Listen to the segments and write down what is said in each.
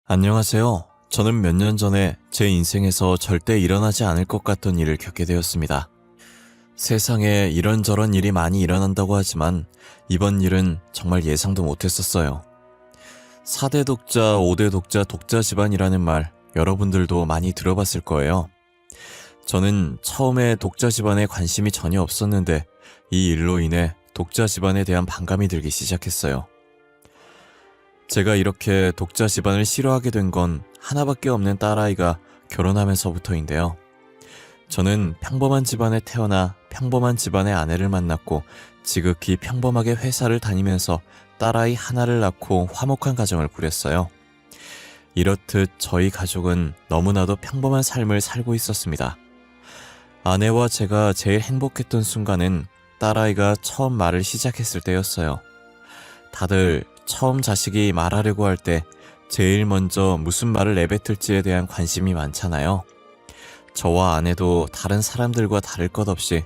안녕하세요. 저는 몇 년 전에 제 인생에서 절대 일어나지 않을 것 같던 일을 겪게 되었습니다. 세상에 이런저런 일이 많이 일어난다고 하지만 이번 일은 정말 예상도 못했었어요. 4대 독자, 5대 독자, 독자 집안이라는 말 여러분들도 많이 들어봤을 거예요. 저는 처음에 독자 집안에 관심이 전혀 없었는데 이 일로 인해 독자 집안에 대한 반감이 들기 시작했어요. 제가 이렇게 독자 집안을 싫어하게 된 건 하나밖에 없는 딸아이가 결혼하면서부터인데요. 저는 평범한 집안에 태어나 평범한 집안의 아내를 만났고 지극히 평범하게 회사를 다니면서 딸아이 하나를 낳고 화목한 가정을 꾸렸어요. 이렇듯 저희 가족은 너무나도 평범한 삶을 살고 있었습니다. 아내와 제가 제일 행복했던 순간은 딸아이가 처음 말을 시작했을 때였어요. 다들 처음 자식이 말하려고 할 때 제일 먼저 무슨 말을 내뱉을지에 대한 관심이 많잖아요. 저와 아내도 다른 사람들과 다를 것 없이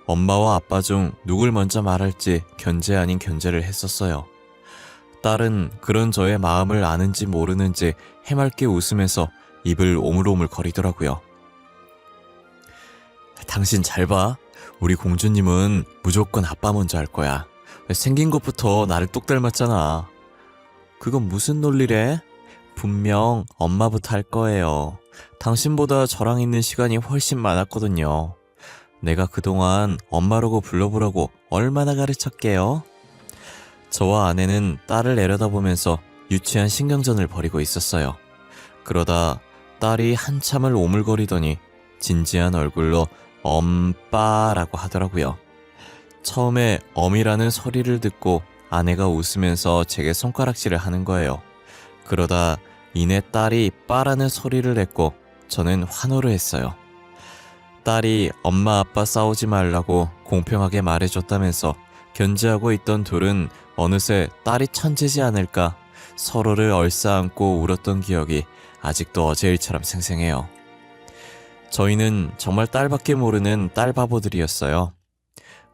엄마와 아빠 중 누굴 먼저 말할지 견제 아닌 견제를 했었어요. 딸은 그런 저의 마음을 아는지 모르는지 해맑게 웃으면서 입을 오물오물 거리더라고요. 당신 잘 봐. 우리 공주님은 무조건 아빠 먼저 할 거야. 생긴 것부터 나를 똑 닮았잖아. 그건 무슨 논리래? 분명 엄마부터 할 거예요. 당신보다 저랑 있는 시간이 훨씬 많았거든요. 내가 그동안 엄마라고 불러보라고 얼마나 가르쳤게요? 저와 아내는 딸을 내려다보면서 유치한 신경전을 벌이고 있었어요. 그러다 딸이 한참을 오물거리더니 진지한 얼굴로 엄빠라고 하더라고요. 처음에 엄이라는 소리를 듣고 아내가 웃으면서 제게 손가락질을 하는 거예요. 그러다 이내 딸이 빠라는 소리를 냈고 저는 환호를 했어요. 딸이 엄마 아빠 싸우지 말라고 공평하게 말해줬다면서 견제하고 있던 둘은 어느새 딸이 천재지 않을까 서로를 얼싸안고 울었던 기억이 아직도 어제 일처럼 생생해요. 저희는 정말 딸밖에 모르는 딸바보들이었어요.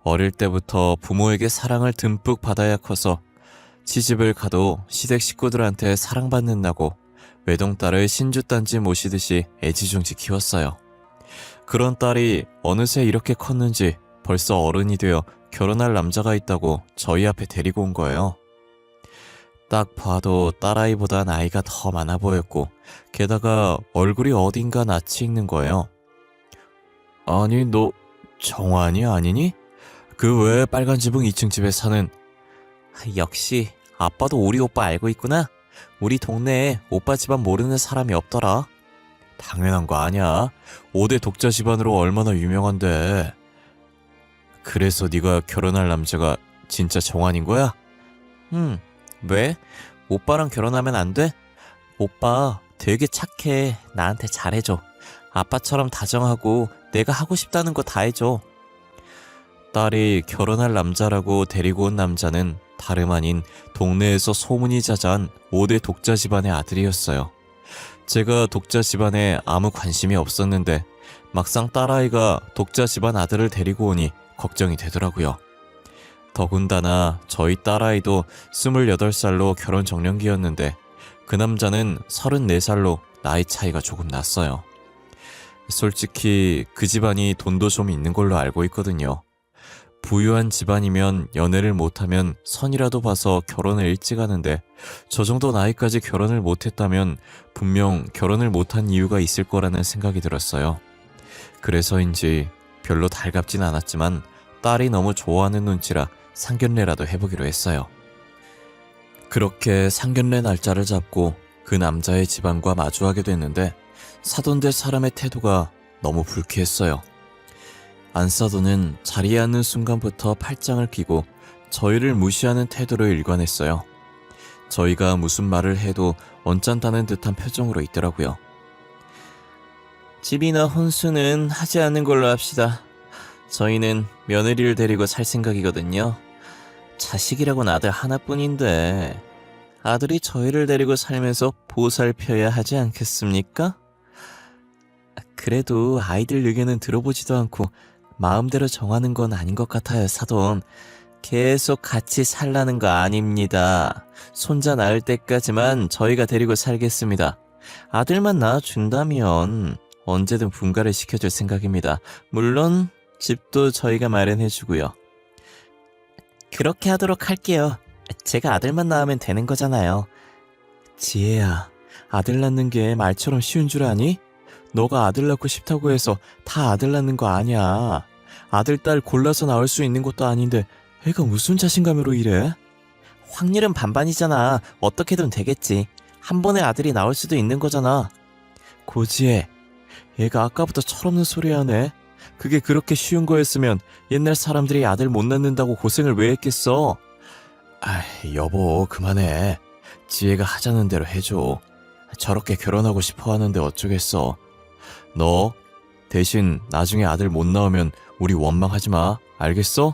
어릴 때부터 부모에게 사랑을 듬뿍 받아야 커서 시집을 가도 시댁 식구들한테 사랑받는다고 외동딸을 신주단지 모시듯이 애지중지 키웠어요. 그런 딸이 어느새 이렇게 컸는지 벌써 어른이 되어 결혼할 남자가 있다고 저희 앞에 데리고 온 거예요. 딱 봐도 딸아이보다 나이가 더 많아 보였고 게다가 얼굴이 어딘가 낯이 익는 거예요. 아니 너 정환이 아니니? 그 왜 빨간 지붕 2층 집에 사는. 역시 아빠도 우리 오빠 알고 있구나. 우리 동네에 오빠 집안 모르는 사람이 없더라. 당연한 거 아니야. 5대 독자 집안으로 얼마나 유명한데. 그래서 네가 결혼할 남자가 진짜 정환인 거야? 왜? 오빠랑 결혼하면 안 돼? 오빠 되게 착해. 나한테 잘해줘. 아빠처럼 다정하고 내가 하고 싶다는 거 다 해줘. 딸이 결혼할 남자라고 데리고 온 남자는 다름 아닌 동네에서 소문이 자자한 5대 독자 집안의 아들이었어요. 제가 독자 집안에 아무 관심이 없었는데 막상 딸아이가 독자 집안 아들을 데리고 오니 걱정이 되더라고요. 더군다나 저희 딸아이도 28살로 결혼 정년기였는데 그 남자는 34살로 나이 차이가 조금 났어요. 솔직히 그 집안이 돈도 좀 있는 걸로 알고 있거든요. 부유한 집안이면 연애를 못하면 선이라도 봐서 결혼을 일찍 하는데 저 정도 나이까지 결혼을 못했다면 분명 결혼을 못한 이유가 있을 거라는 생각이 들었어요. 그래서인지 별로 달갑진 않았지만 딸이 너무 좋아하는 눈치라 상견례라도 해보기로 했어요. 그렇게 상견례 날짜를 잡고 그 남자의 집안과 마주하게 됐는데 사돈될 사람의 태도가 너무 불쾌했어요. 안사돈은 자리에 앉는 순간부터 팔짱을 끼고 저희를 무시하는 태도로 일관했어요. 저희가 무슨 말을 해도 언짢다는 듯한 표정으로 있더라고요. 집이나 혼수는 하지 않는 걸로 합시다. 저희는 며느리를 데리고 살 생각이거든요. 자식이라고는 아들 하나뿐인데 아들이 저희를 데리고 살면서 보살펴야 하지 않겠습니까? 그래도 아이들 의견은 들어보지도 않고 마음대로 정하는 건 아닌 것 같아요, 사돈. 계속 같이 살라는 거 아닙니다. 손자 낳을 때까지만 저희가 데리고 살겠습니다. 아들만 낳아준다면 언제든 분가를 시켜줄 생각입니다. 물론 집도 저희가 마련해주고요. 그렇게 하도록 할게요. 제가 아들만 낳으면 되는 거잖아요. 지혜야, 아들 낳는 게 말처럼 쉬운 줄 아니? 너가 아들 낳고 싶다고 해서 다 아들 낳는 거 아니야. 아들, 딸 골라서 낳을 수 있는 것도 아닌데 애가 무슨 자신감으로 이래? 확률은 반반이잖아. 어떻게든 되겠지. 한 번에 아들이 나올 수도 있는 거잖아. 고지혜, 얘가 아까부터 철없는 소리 하네. 그게 그렇게 쉬운 거였으면 옛날 사람들이 아들 못 낳는다고 고생을 왜 했겠어? 여보, 그만해. 지혜가 하자는 대로 해줘. 저렇게 결혼하고 싶어 하는데 어쩌겠어. 너 대신 나중에 아들 못 낳으면 우리 원망하지 마. 알겠어?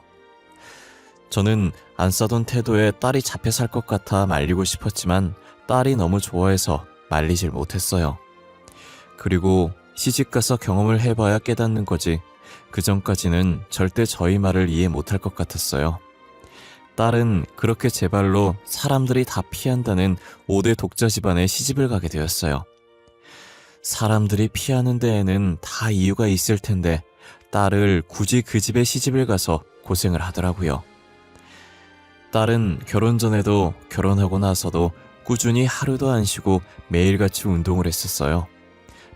저는 안 싸던 태도에 딸이 잡혀 살 것 같아 말리고 싶었지만 딸이 너무 좋아해서 말리질 못했어요. 그리고 시집가서 경험을 해봐야 깨닫는 거지. 그 전까지는 절대 저희 말을 이해 못할 것 같았어요. 딸은 그렇게 제 발로 사람들이 다 피한다는 5대 독자 집안에 시집을 가게 되었어요. 사람들이 피하는 데에는 다 이유가 있을 텐데 딸을 굳이 그 집에 시집을 가서 고생을 하더라고요. 딸은 결혼 전에도 결혼하고 나서도 꾸준히 하루도 안 쉬고 매일같이 운동을 했었어요.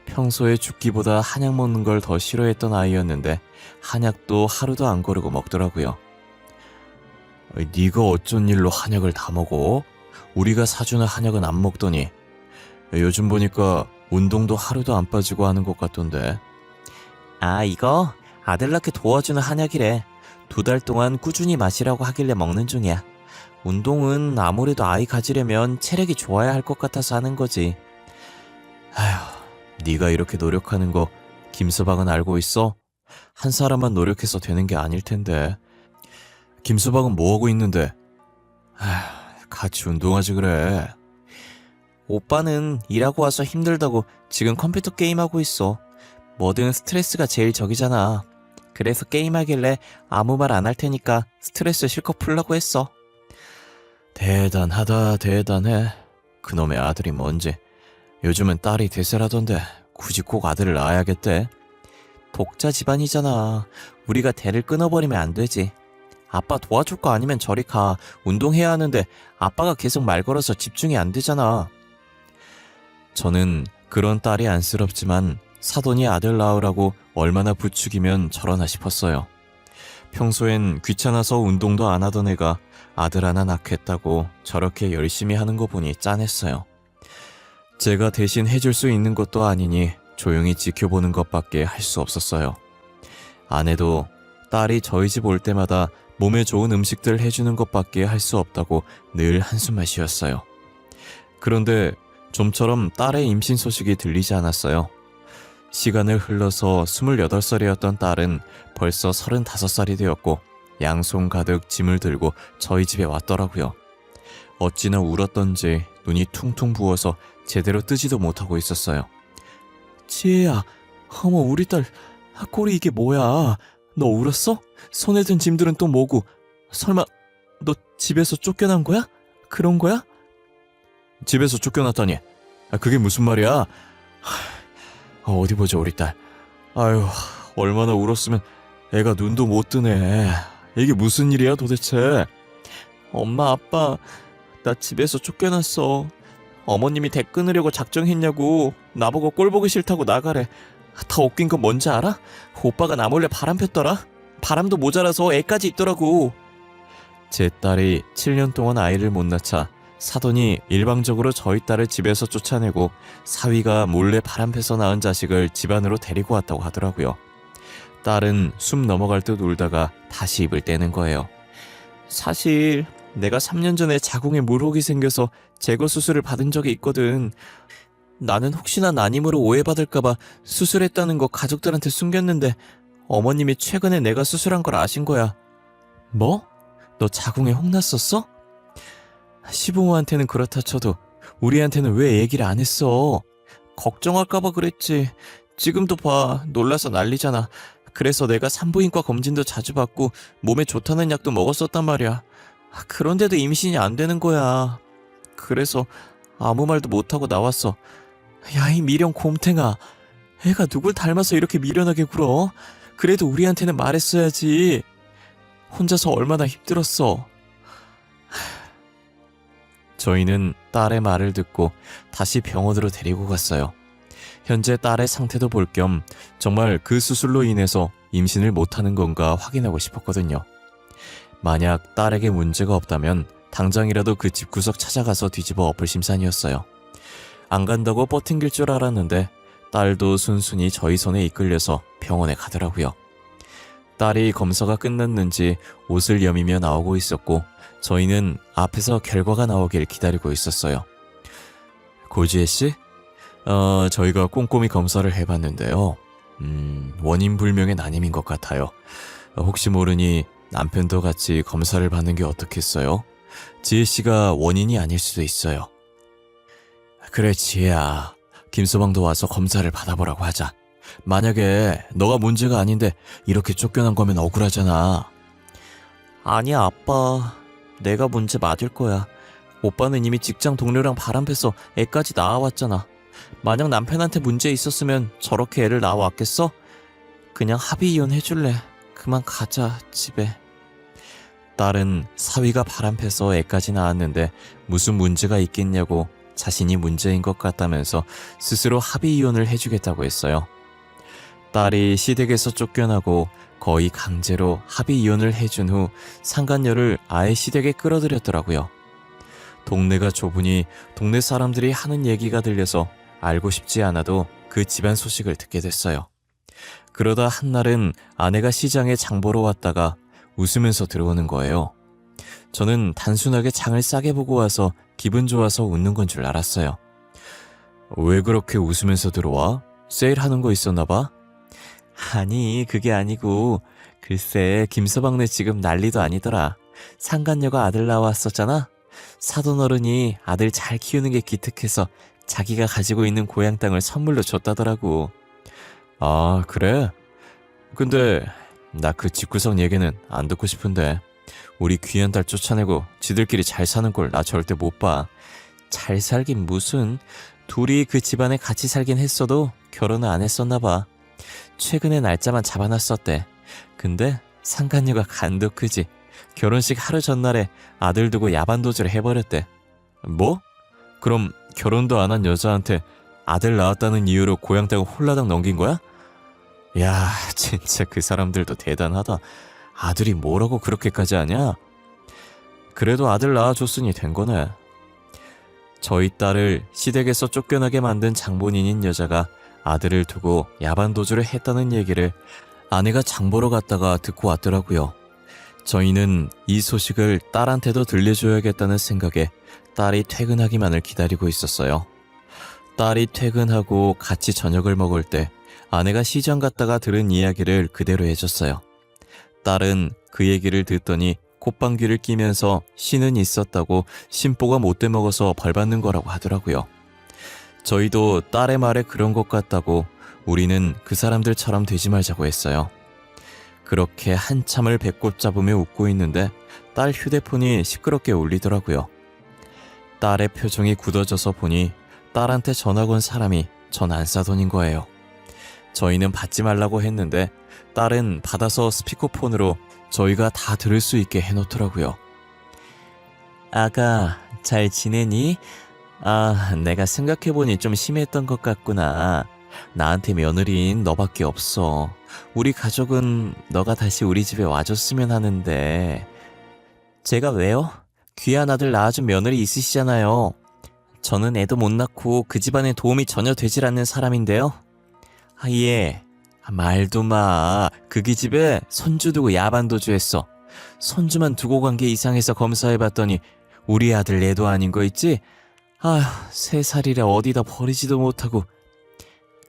평소에 죽기보다 한약 먹는 걸 더 싫어했던 아이였는데 한약도 하루도 안 거르고 먹더라고요. 네가 어쩐 일로 한약을 다 먹어? 우리가 사주는 한약은 안 먹더니. 요즘 보니까 운동도 하루도 안 빠지고 하는 것 같던데. 이거 아들 낳게 도와주는 한약이래. 2달 동안 꾸준히 마시라고 하길래 먹는 중이야. 운동은 아무래도 아이 가지려면 체력이 좋아야 할 것 같아서 하는 거지. 네가 이렇게 노력하는 거 김서방은 알고 있어? 한 사람만 노력해서 되는 게 아닐 텐데. 김서방은 뭐하고 있는데? 같이 운동하지 그래. 오빠는 일하고 와서 힘들다고 지금 컴퓨터 게임하고 있어. 뭐든 스트레스가 제일 적이잖아. 그래서 게임하길래 아무 말 안 할 테니까 스트레스 실컷 풀라고 했어. 대단하다, 대단해. 그놈의 아들이 뭔지. 요즘은 딸이 대세라던데 굳이 꼭 아들을 낳아야겠대. 독자 집안이잖아. 우리가 대를 끊어버리면 안 되지. 아빠 도와줄 거 아니면 저리 가. 운동해야 하는데 아빠가 계속 말 걸어서 집중이 안 되잖아. 저는 그런 딸이 안쓰럽지만 사돈이 아들 낳으라고 얼마나 부추기면 저러나 싶었어요. 평소엔 귀찮아서 운동도 안 하던 애가 아들 하나 낳겠다고 저렇게 열심히 하는 거 보니 짠했어요. 제가 대신 해줄 수 있는 것도 아니니 조용히 지켜보는 것밖에 할 수 없었어요. 아내도 딸이 저희 집 올 때마다 몸에 좋은 음식들 해주는 것밖에 할 수 없다고 늘 한숨만 쉬었어요. 그런데 좀처럼 딸의 임신 소식이 들리지 않았어요. 시간을 흘러서 28살이었던 딸은 벌써 35살이 되었고 양손 가득 짐을 들고 저희 집에 왔더라고요. 어찌나 울었던지 눈이 퉁퉁 부어서 제대로 뜨지도 못하고 있었어요. 지혜야, 어머 우리 딸 꼴이 이게 뭐야? 너 울었어? 손에 든 짐들은 또 뭐고? 설마 너 집에서 쫓겨난 거야? 그런 거야? 집에서 쫓겨났다니? 그게 무슨 말이야? 어디 보자 우리 딸. 아유, 얼마나 울었으면 애가 눈도 못 뜨네. 이게 무슨 일이야 도대체? 엄마, 아빠, 나 집에서 쫓겨났어. 어머님이 대 끊으려고 작정했냐고. 나보고 꼴 보기 싫다고 나가래. 더 웃긴 건 뭔지 알아? 오빠가 나 몰래 바람 폈더라. 바람도 모자라서 애까지 있더라고. 제 딸이 7년 동안 아이를 못 낳자 사돈이 일방적으로 저희 딸을 집에서 쫓아내고 사위가 몰래 바람 펴서 낳은 자식을 집 안으로 데리고 왔다고 하더라고요. 딸은 숨 넘어갈 듯 울다가 다시 입을 떼는 거예요. 사실 내가 3년 전에 자궁에 물혹이 생겨서 제거 수술을 받은 적이 있거든. 나는 혹시나 난임으로 오해받을까봐 수술했다는 거 가족들한테 숨겼는데 어머님이 최근에 내가 수술한 걸 아신 거야. 뭐? 너 자궁에 혹 났었어? 시부모한테는 그렇다 쳐도 우리한테는 왜 얘기를 안 했어? 걱정할까봐 그랬지. 지금도 봐, 놀라서 난리잖아. 그래서 내가 산부인과 검진도 자주 받고 몸에 좋다는 약도 먹었었단 말이야. 그런데도 임신이 안 되는 거야. 그래서 아무 말도 못하고 나왔어. 야, 이 미련 곰탱아. 애가 누굴 닮아서 이렇게 미련하게 굴어? 그래도 우리한테는 말했어야지. 혼자서 얼마나 힘들었어. 저희는 딸의 말을 듣고 다시 병원으로 데리고 갔어요. 현재 딸의 상태도 볼 겸 정말 그 수술로 인해서 임신을 못하는 건가 확인하고 싶었거든요. 만약 딸에게 문제가 없다면 당장이라도 그 집구석 찾아가서 뒤집어 엎을 심산이었어요. 안 간다고 버팅길 줄 알았는데 딸도 순순히 저희 손에 이끌려서 병원에 가더라고요. 딸이 검사가 끝났는지 옷을 여미며 나오고 있었고 저희는 앞에서 결과가 나오길 기다리고 있었어요. 고지혜 씨? 저희가 꼼꼼히 검사를 해봤는데요. 원인 불명의 난임인 것 같아요. 혹시 모르니 남편도 같이 검사를 받는 게 어떻겠어요? 지혜 씨가 원인이 아닐 수도 있어요. 그래, 지혜야. 김서방도 와서 검사를 받아보라고 하자. 만약에 너가 문제가 아닌데 이렇게 쫓겨난 거면 억울하잖아. 아니야, 아빠. 내가 문제 맞을 거야. 오빠는 이미 직장 동료랑 바람펴서 애까지 낳아왔잖아. 만약 남편한테 문제 있었으면 저렇게 애를 낳아왔겠어? 그냥 합의 이혼 해줄래. 그만 가자, 집에. 딸은 사위가 바람펴서 애까지 낳았는데 무슨 문제가 있겠냐고 자신이 문제인 것 같다면서 스스로 합의 이혼을 해주겠다고 했어요. 딸이 시댁에서 쫓겨나고 거의 강제로 합의 이혼을 해준 후 상간녀를 아예 시댁에 끌어들였더라고요. 동네가 좁으니 동네 사람들이 하는 얘기가 들려서 알고 싶지 않아도 그 집안 소식을 듣게 됐어요. 그러다 한날은 아내가 시장에 장 보러 왔다가 웃으면서 들어오는 거예요. 저는 단순하게 장을 싸게 보고 와서 기분 좋아서 웃는 건 줄 알았어요. 왜 그렇게 웃으면서 들어와? 세일하는 거 있었나 봐? 아니, 그게 아니고 글쎄 김서방네 지금 난리도 아니더라. 상간녀가 아들 낳았었잖아. 사돈어른이 아들 잘 키우는 게 기특해서 자기가 가지고 있는 고향 땅을 선물로 줬다더라고. 아, 그래? 근데 나 그 집구석 얘기는 안 듣고 싶은데. 우리 귀한 딸 쫓아내고 지들끼리 잘 사는 걸 나 절대 못 봐. 잘 살긴 무슨. 둘이 그 집안에 같이 살긴 했어도 결혼을 안 했었나 봐. 최근에 날짜만 잡아놨었대. 근데 상간녀가 간도 크지. 결혼식 하루 전날에 아들 두고 야반도주를 해버렸대. 뭐? 그럼 결혼도 안 한 여자한테 아들 낳았다는 이유로 고향 땅을 홀라당 넘긴 거야? 야, 진짜 그 사람들도 대단하다. 아들이 뭐라고 그렇게까지 하냐? 그래도 아들 낳아줬으니 된 거네. 저희 딸을 시댁에서 쫓겨나게 만든 장본인인 여자가 아들을 두고 야반도주를 했다는 얘기를 아내가 장 보러 갔다가 듣고 왔더라고요. 저희는 이 소식을 딸한테도 들려줘야겠다는 생각에 딸이 퇴근하기만을 기다리고 있었어요. 딸이 퇴근하고 같이 저녁을 먹을 때 아내가 시장 갔다가 들은 이야기를 그대로 해줬어요. 딸은 그 얘기를 듣더니 콧방귀를 끼면서 신은 있었다고 심보가 못돼 먹어서 벌 받는 거라고 하더라고요. 저희도 딸의 말에 그런 것 같다고 우리는 그 사람들처럼 되지 말자고 했어요. 그렇게 한참을 배꼽 잡으며 웃고 있는데 딸 휴대폰이 시끄럽게 울리더라고요. 딸의 표정이 굳어져서 보니 딸한테 전화 건 사람이 전 안사돈인 거예요. 저희는 받지 말라고 했는데 딸은 받아서 스피커폰으로 저희가 다 들을 수 있게 해놓더라고요. 아가, 잘 지내니? 아, 내가 생각해보니 좀 심했던 것 같구나. 나한테 며느리인 너밖에 없어. 우리 가족은 너가 다시 우리 집에 와줬으면 하는데. 제가 왜요? 귀한 아들 낳아준 며느리 있으시잖아요. 저는 애도 못 낳고 그 집안에 도움이 전혀 되질 않는 사람인데요. 아, 예. 말도 마. 그 기집애 손주 두고 야반도주 했어. 손주만 두고 간 게 이상해서 검사해봤더니 우리 아들 애도 아닌 거 있지? 아휴, 3살이라 어디다 버리지도 못하고.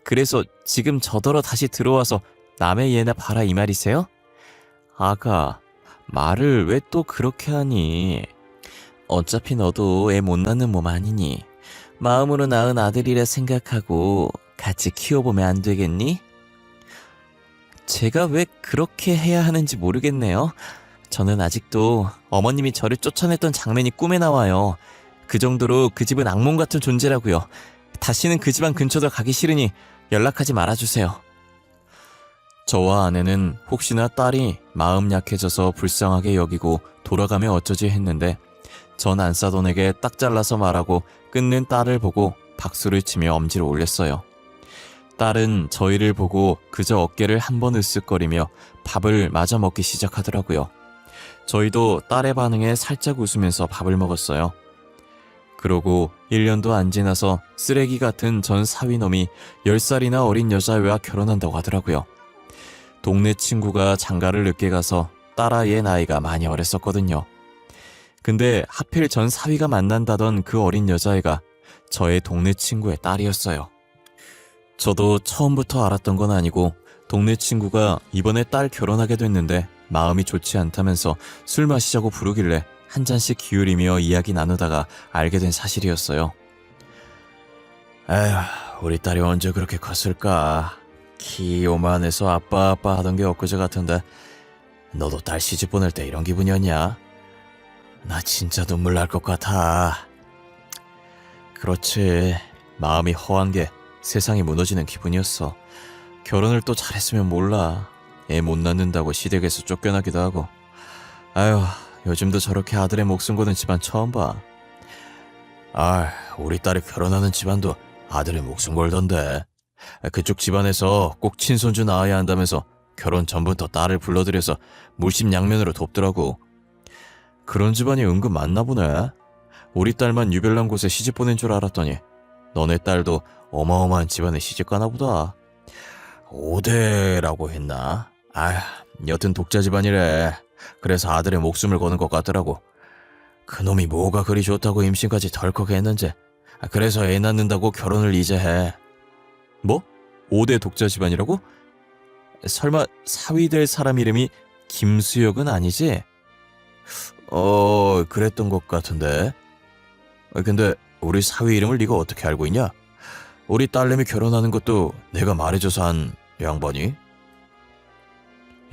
그래서 지금 저더러 다시 들어와서 남의 예나 봐라 이 말이세요? 아가, 말을 왜 또 그렇게 하니? 어차피 너도 애 못 낳는 몸 아니니 마음으로 낳은 아들이라 생각하고 같이 키워보면 안 되겠니? 제가 왜 그렇게 해야 하는지 모르겠네요. 저는 아직도 어머님이 저를 쫓아냈던 장면이 꿈에 나와요. 그 정도로 그 집은 악몽 같은 존재라고요. 다시는 그 집안 근처도 가기 싫으니 연락하지 말아주세요. 저와 아내는 혹시나 딸이 마음 약해져서 불쌍하게 여기고 돌아가면 어쩌지 했는데 전 안사돈에게 딱 잘라서 말하고 끊는 딸을 보고 박수를 치며 엄지를 올렸어요. 딸은 저희를 보고 그저 어깨를 한번 으쓱거리며 밥을 마저 먹기 시작하더라고요. 저희도 딸의 반응에 살짝 웃으면서 밥을 먹었어요. 그러고 1년도 안 지나서 쓰레기 같은 전 사위놈이 10살이나 어린 여자애와 결혼한다고 하더라고요. 동네 친구가 장가를 늦게 가서 딸아이의 나이가 많이 어렸었거든요. 근데 하필 전 사위가 만난다던 그 어린 여자애가 저의 동네 친구의 딸이었어요. 저도 처음부터 알았던 건 아니고 동네 친구가 이번에 딸 결혼하게 됐는데 마음이 좋지 않다면서 술 마시자고 부르길래 한 잔씩 기울이며 이야기 나누다가 알게 된 사실이었어요. 에휴, 우리 딸이 언제 그렇게 컸을까? 키 요만해서 아빠 하던 게 엊그제 같은데 너도 딸 시집 보낼 때 이런 기분이었냐? 나 진짜 눈물 날 것 같아. 그렇지, 마음이 허한 게 세상이 무너지는 기분이었어. 결혼을 또 잘했으면 몰라. 애 못 낳는다고 시댁에서 쫓겨나기도 하고. 아휴, 요즘도 저렇게 아들의 목숨 거는 집안 처음 봐. 아, 우리 딸이 결혼하는 집안도 아들의 목숨 걸던데. 그쪽 집안에서 꼭 친손주 낳아야 한다면서 결혼 전부터 딸을 불러들여서 물심양면으로 돕더라고. 그런 집안이 은근 많나 보네. 우리 딸만 유별난 곳에 시집 보낸 줄 알았더니 너네 딸도 어마어마한 집안에 시집 가나 보다. 5대라고 했나? 아휴, 여튼 독자 집안이래. 그래서 아들의 목숨을 거는 것 같더라고. 그놈이 뭐가 그리 좋다고 임신까지 덜컥 했는지. 그래서 애 낳는다고 결혼을 이제 해. 뭐? 5대 독자 집안이라고? 설마 사위 될 사람 이름이 김수혁은 아니지? 그랬던 것 같은데. 근데 우리 사위 이름을 네가 어떻게 알고 있냐? 우리 딸내미 결혼하는 것도 내가 말해줘서 한 양반이?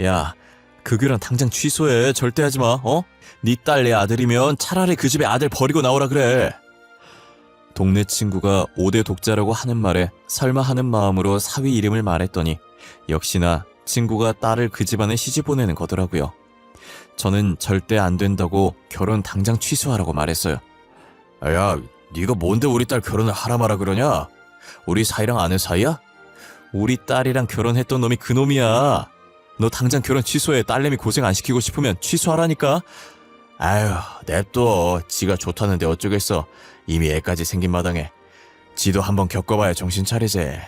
야, 그 교란 당장 취소해. 절대 하지 마. 네 딸 내 아들이면 차라리 그 집에 아들 버리고 나오라 그래. 동네 친구가 5대 독자라고 하는 말에 설마 하는 마음으로 사위 이름을 말했더니 역시나 친구가 딸을 그 집안에 시집 보내는 거더라고요. 저는 절대 안 된다고 결혼 당장 취소하라고 말했어요. 야, 네가 뭔데 우리 딸 결혼을 하라 마라 그러냐? 우리 사이랑 아는 사이야? 우리 딸이랑 결혼했던 놈이 그 놈이야. 너 당장 결혼 취소해. 딸내미 고생 안 시키고 싶으면 취소하라니까. 아휴, 냅둬. 지가 좋다는데 어쩌겠어. 이미 애까지 생긴 마당에. 지도 한번 겪어봐야 정신 차리지.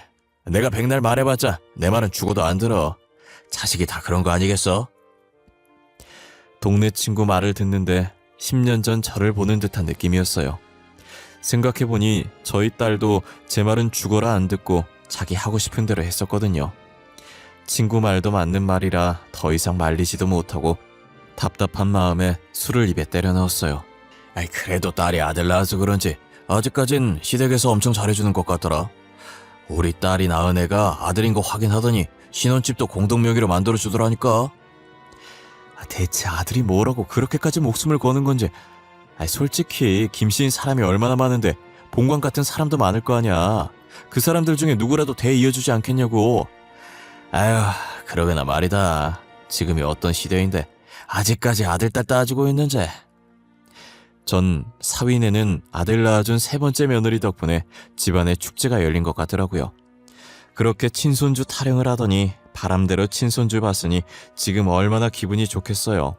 내가 백날 말해봤자 내 말은 죽어도 안 들어. 자식이 다 그런 거 아니겠어? 동네 친구 말을 듣는데 10년 전 저를 보는 듯한 느낌이었어요. 생각해보니 저희 딸도 제 말은 죽어라 안 듣고 자기 하고 싶은 대로 했었거든요. 친구 말도 맞는 말이라 더 이상 말리지도 못하고 답답한 마음에 술을 입에 때려 넣었어요. 그래도 딸이 아들 낳아서 그런지 아직까진 시댁에서 엄청 잘해주는 것 같더라. 우리 딸이 낳은 애가 아들인 거 확인하더니 신혼집도 공동명의로 만들어주더라니까. 대체 아들이 뭐라고 그렇게까지 목숨을 거는 건지. 솔직히 김씨인 사람이 얼마나 많은데 본관 같은 사람도 많을 거 아니야. 그 사람들 중에 누구라도 대 이어주지 않겠냐고. 아휴, 그러거나 말이다. 지금이 어떤 시대인데 아직까지 아들 딸 따지고 있는지. 전 사위네는 아들 낳아준 3번째 며느리 덕분에 집안에 축제가 열린 것 같더라고요. 그렇게 친손주 타령을 하더니 바람대로 친손주 봤으니 지금 얼마나 기분이 좋겠어요.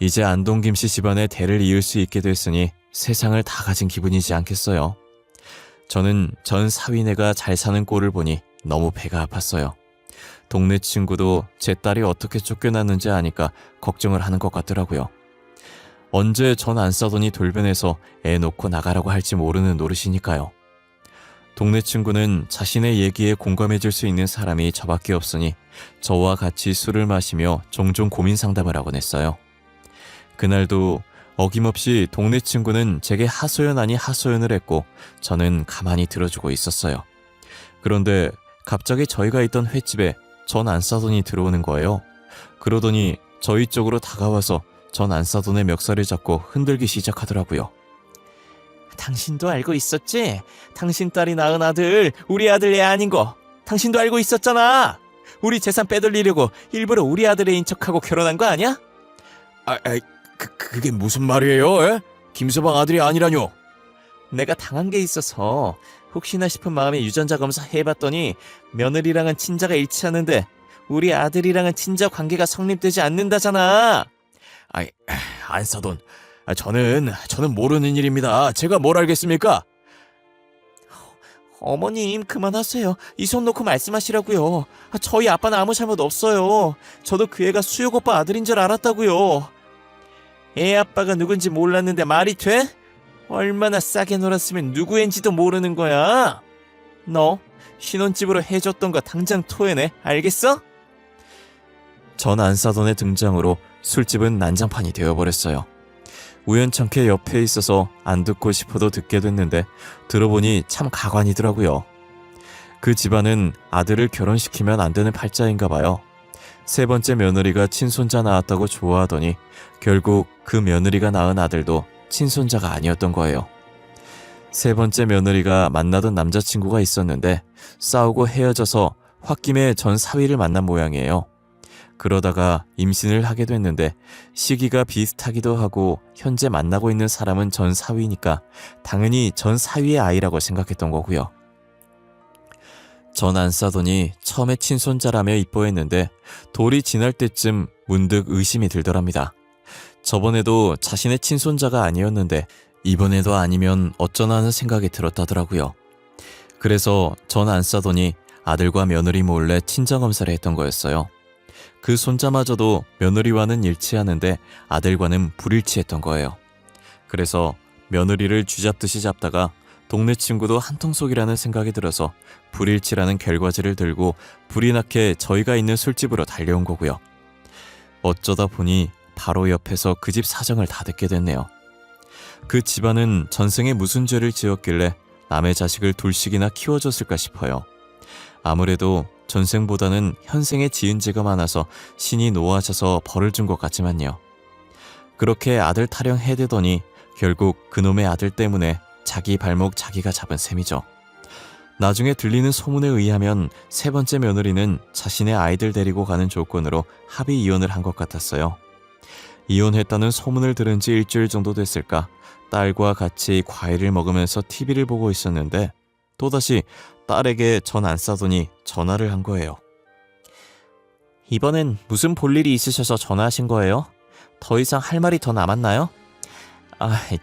이제 안동 김씨 집안의 대를 이을 수 있게 됐으니 세상을 다 가진 기분이지 않겠어요. 저는 전 사위네가 잘 사는 꼴을 보니 너무 배가 아팠어요. 동네 친구도 제 딸이 어떻게 쫓겨났는지 아니까 걱정을 하는 것 같더라고요. 언제 전 안 싸더니 돌변해서 애 놓고 나가라고 할지 모르는 노릇이니까요. 동네 친구는 자신의 얘기에 공감해줄 수 있는 사람이 저밖에 없으니 저와 같이 술을 마시며 종종 고민 상담을 하곤 했어요. 그날도 어김없이 동네 친구는 제게 하소연 아니 하소연을 했고 저는 가만히 들어주고 있었어요. 그런데 갑자기 저희가 있던 횟집에 전 안사돈이 들어오는 거예요. 그러더니 저희 쪽으로 다가와서 전 안사돈의 멱살을 잡고 흔들기 시작하더라고요. 당신도 알고 있었지? 당신 딸이 낳은 아들, 우리 아들 애 아닌 거. 당신도 알고 있었잖아. 우리 재산 빼돌리려고 일부러 우리 아들애인 척하고 결혼한 거 아니야? 그게 무슨 말이에요? 에? 김서방 아들이 아니라뇨? 내가 당한 게 있어서 혹시나 싶은 마음에 유전자 검사 해봤더니 며느리랑은 친자가 일치하는데 우리 아들이랑은 친자 관계가 성립되지 않는다잖아. 안사돈, 저는 모르는 일입니다. 제가 뭘 알겠습니까? 어머님 그만하세요. 이 손 놓고 말씀하시라고요. 저희 아빠는 아무 잘못 없어요. 저도 그 애가 수혁 오빠 아들인 줄 알았다고요. 애 아빠가 누군지 몰랐는데 말이 돼? 얼마나 싸게 놀았으면 누구 앤지도 모르는 거야. 너 신혼집으로 해줬던 거 당장 토해내. 알겠어? 전 안사돈의 등장으로 술집은 난장판이 되어버렸어요. 우연찮게 옆에 있어서 안 듣고 싶어도 듣게 됐는데 들어보니 참 가관이더라고요. 그 집안은 아들을 결혼시키면 안 되는 팔자인가 봐요. 세 번째 며느리가 친손자 낳았다고 좋아하더니 결국 그 며느리가 낳은 아들도 친손자가 아니었던 거예요. 세 번째 며느리가 만나던 남자친구가 있었는데 싸우고 헤어져서 홧김에 전 사위를 만난 모양이에요. 그러다가 임신을 하게 됐는데 시기가 비슷하기도 하고 현재 만나고 있는 사람은 전 사위니까 당연히 전 사위의 아이라고 생각했던 거고요. 전 안사돈이 처음에 친손자라며 이뻐했는데 돌이 지날 때쯤 문득 의심이 들더랍니다. 저번에도 자신의 친손자가 아니었는데 이번에도 아니면 어쩌나 하는 생각이 들었다더라고요. 그래서 전 안사돈이 아들과 며느리 몰래 친정검사를 했던 거였어요. 그 손자마저도 며느리와는 일치하는데 아들과는 불일치했던 거예요. 그래서 며느리를 쥐잡듯이 잡다가 동네 친구도 한통속이라는 생각이 들어서 불일치라는 결과지를 들고 불이 나게 저희가 있는 술집으로 달려온 거고요. 어쩌다 보니 바로 옆에서 그 집 사정을 다 듣게 됐네요. 그 집안은 전생에 무슨 죄를 지었길래 남의 자식을 둘씩이나 키워줬을까 싶어요. 아무래도 전생보다는 현생에 지은 죄가 많아서 신이 노하셔서 벌을 준 것 같지만요. 그렇게 아들 타령 해대더니 결국 그놈의 아들 때문에 자기 발목 자기가 잡은 셈이죠. 나중에 들리는 소문에 의하면 세 번째 며느리는 자신의 아이들 데리고 가는 조건으로 합의 이혼을 한 것 같았어요. 이혼했다는 소문을 들은 지 일주일 정도 됐을까 딸과 같이 과일을 먹으면서 TV를 보고 있었는데 또다시 딸에게 전 안사돈이 전화를 한 거예요. 이번엔 무슨 볼일이 있으셔서 전화하신 거예요? 더 이상 할 말이 더 남았나요?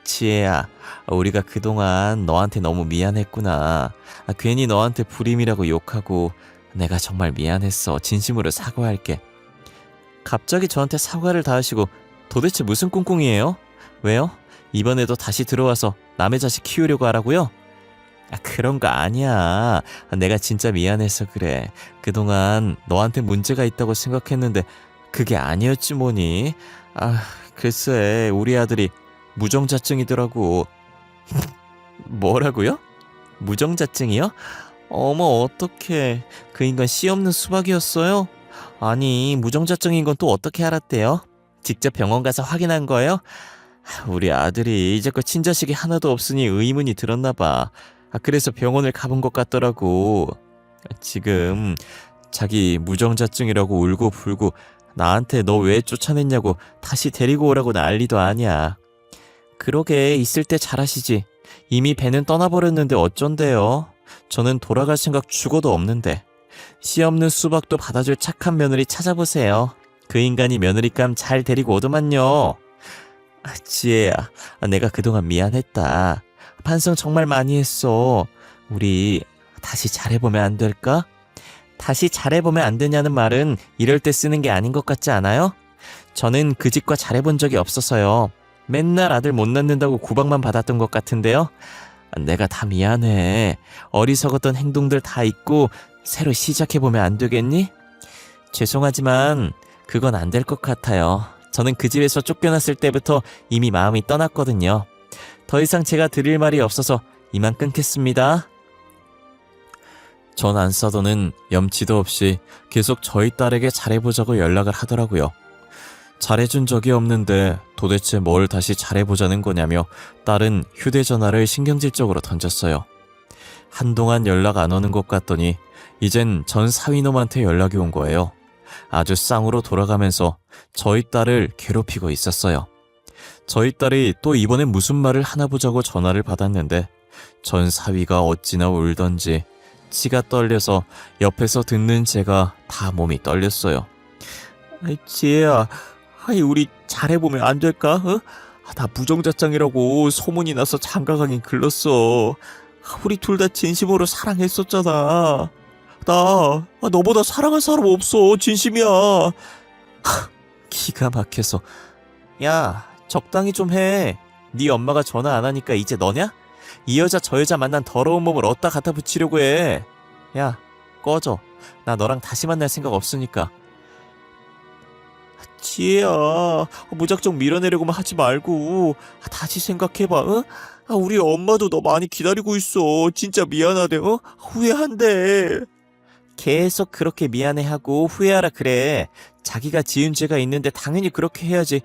지혜야, 우리가 그동안 너한테 너무 미안했구나. 괜히 너한테 불임이라고 욕하고 내가 정말 미안했어. 진심으로 사과할게. 갑자기 저한테 사과를 다 하시고 도대체 무슨 꿍꿍이에요? 왜요? 이번에도 다시 들어와서 남의 자식 키우려고 하라고요? 그런 거 아니야. 내가 진짜 미안해서 그래. 그동안 너한테 문제가 있다고 생각했는데 그게 아니었지 뭐니. 글쎄 우리 아들이 무정자증이더라고. 뭐라고요? 무정자증이요? 어머 어떡해. 그 인간 씨 없는 수박이었어요? 아니 무정자증인 건 또 어떻게 알았대요? 직접 병원 가서 확인한 거예요? 우리 아들이 이제껏 친자식이 하나도 없으니 의문이 들었나 봐. 그래서 병원을 가본 것 같더라고. 지금 자기 무정자증이라고 울고 불고 나한테 너 왜 쫓아냈냐고 다시 데리고 오라고 난리도 아니야. 그러게 있을 때 잘하시지. 이미 배는 떠나버렸는데 어쩐대요. 저는 돌아갈 생각 죽어도 없는데. 씨 없는 수박도 받아줄 착한 며느리 찾아보세요. 그 인간이 며느리감 잘 데리고 오더만요. 지혜야, 내가 그동안 미안했다. 반성 정말 많이 했어. 우리 다시 잘해보면 안 될까? 다시 잘해보면 안 되냐는 말은 이럴 때 쓰는 게 아닌 것 같지 않아요? 저는 그 집과 잘해본 적이 없어서요. 맨날 아들 못 낳는다고 구박만 받았던 것 같은데요. 내가 다 미안해. 어리석었던 행동들 다 잊고 새로 시작해보면 안 되겠니? 죄송하지만 그건 안 될 것 같아요. 저는 그 집에서 쫓겨났을 때부터 이미 마음이 떠났거든요. 더 이상 제가 드릴 말이 없어서 이만 끊겠습니다. 전 안사돈은 염치도 없이 계속 저희 딸에게 잘해보자고 연락을 하더라고요. 잘해준 적이 없는데 도대체 뭘 다시 잘해보자는 거냐며 딸은 휴대전화를 신경질적으로 던졌어요. 한동안 연락 안 오는 것 같더니 이젠 전 사위놈한테 연락이 온 거예요. 아주 쌍으로 돌아가면서 저희 딸을 괴롭히고 있었어요. 저희 딸이 또 이번엔 무슨 말을 하나 보자고 전화를 받았는데 전 사위가 어찌나 울던지 치가 떨려서 옆에서 듣는 제가 다 몸이 떨렸어요. 지혜야, 우리 잘해보면 안 될까? 어? 나 무정자짱이라고 소문이 나서 장가가긴 글렀어. 우리 둘 다 진심으로 사랑했었잖아. 나 너보다 사랑할 사람 없어. 진심이야. 기가 막혀서. 야, 적당히 좀 해. 네 엄마가 전화 안 하니까 이제 너냐? 이 여자 저 여자 만난 더러운 몸을 어디다 갖다 붙이려고 해. 야, 꺼져. 나 너랑 다시 만날 생각 없으니까. 지혜야, 무작정 밀어내려고만 하지 말고 다시 생각해봐. 어? 우리 엄마도 너 많이 기다리고 있어. 진짜 미안하대. 어? 후회한대. 계속 그렇게 미안해하고 후회하라 그래. 자기가 지은 죄가 있는데 당연히 그렇게 해야지.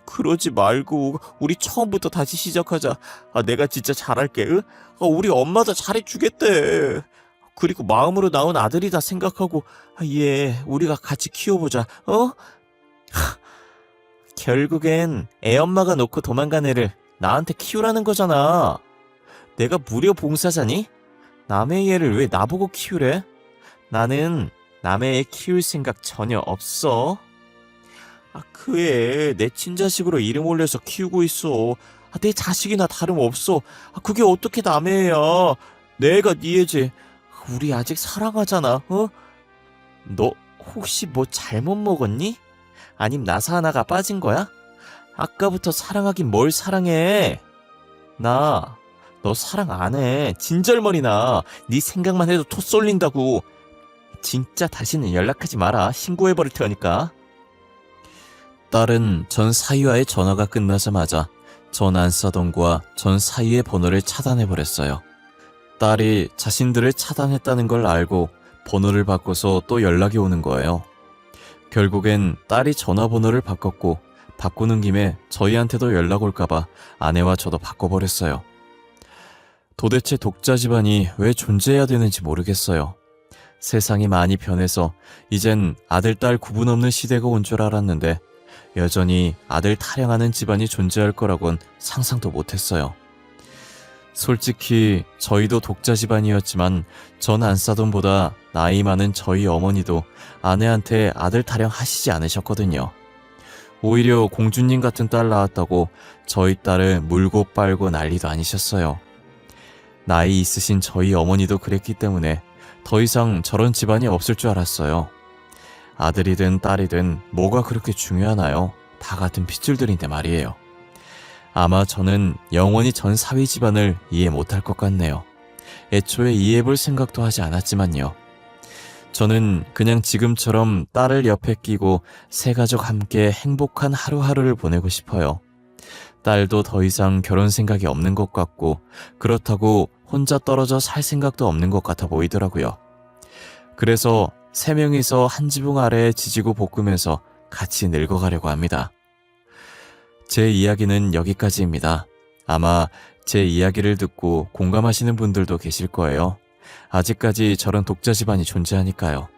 그러지 말고 우리 처음부터 다시 시작하자. 내가 진짜 잘할게. 응? 우리 엄마도 잘해주겠대. 그리고 마음으로 나온 아들이다 생각하고 얘 우리가 같이 키워보자. 어? 결국엔 애엄마가 놓고 도망간 애를 나한테 키우라는 거잖아. 내가 무료 봉사자니? 남의 애를 왜 나보고 키우래? 나는 남의 애 키울 생각 전혀 없어. 그 애 내 친자식으로 이름 올려서 키우고 있어. 내 자식이나 다름없어. 그게 어떻게 남의 애야. 내 애가 네 애지. 우리 아직 사랑하잖아. 어? 너 혹시 뭐 잘못 먹었니? 아님 나사 하나가 빠진 거야? 아까부터 사랑하긴 뭘 사랑해. 나 너 사랑 안 해. 진절머리나. 네 생각만 해도 토 쏠린다고. 진짜 다시는 연락하지 마라. 신고해버릴 테니까. 딸은 전 사위와의 전화가 끝나자마자 전 안사돈과 전 사위의 번호를 차단해버렸어요. 딸이 자신들을 차단했다는 걸 알고 번호를 바꿔서 또 연락이 오는 거예요. 결국엔 딸이 전화번호를 바꿨고 바꾸는 김에 저희한테도 연락 올까봐 아내와 저도 바꿔버렸어요. 도대체 독자 집안이 왜 존재해야 되는지 모르겠어요. 세상이 많이 변해서 이젠 아들, 딸 구분 없는 시대가 온 줄 알았는데 여전히 아들 타령하는 집안이 존재할 거라곤 상상도 못했어요. 솔직히 저희도 독자 집안이었지만 전 안사돈보다 나이 많은 저희 어머니도 아내한테 아들 타령 하시지 않으셨거든요. 오히려 공주님 같은 딸 낳았다고 저희 딸을 물고 빨고 난리도 아니셨어요. 나이 있으신 저희 어머니도 그랬기 때문에 더 이상 저런 집안이 없을 줄 알았어요. 아들이든 딸이든 뭐가 그렇게 중요하나요? 다 같은 핏줄들인데 말이에요. 아마 저는 영원히 전 사위 집안을 이해 못할 것 같네요. 애초에 이해해볼 생각도 하지 않았지만요. 저는 그냥 지금처럼 딸을 옆에 끼고 세 가족 함께 행복한 하루하루를 보내고 싶어요. 딸도 더 이상 결혼 생각이 없는 것 같고 그렇다고 혼자 떨어져 살 생각도 없는 것 같아 보이더라고요. 그래서 세 명이서 한 지붕 아래에 지지고 볶으면서 같이 늙어가려고 합니다. 제 이야기는 여기까지입니다. 아마 제 이야기를 듣고 공감하시는 분들도 계실 거예요. 아직까지 저런 독자 집안이 존재하니까요.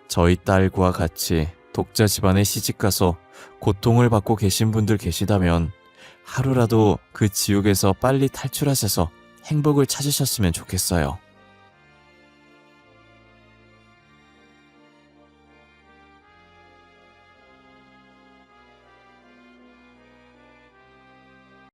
저희 딸과 같이 독자 집안에 시집가서 고통을 받고 계신 분들 계시다면 하루라도 그 지옥에서 빨리 탈출하셔서 행복을 찾으셨으면 좋겠어요.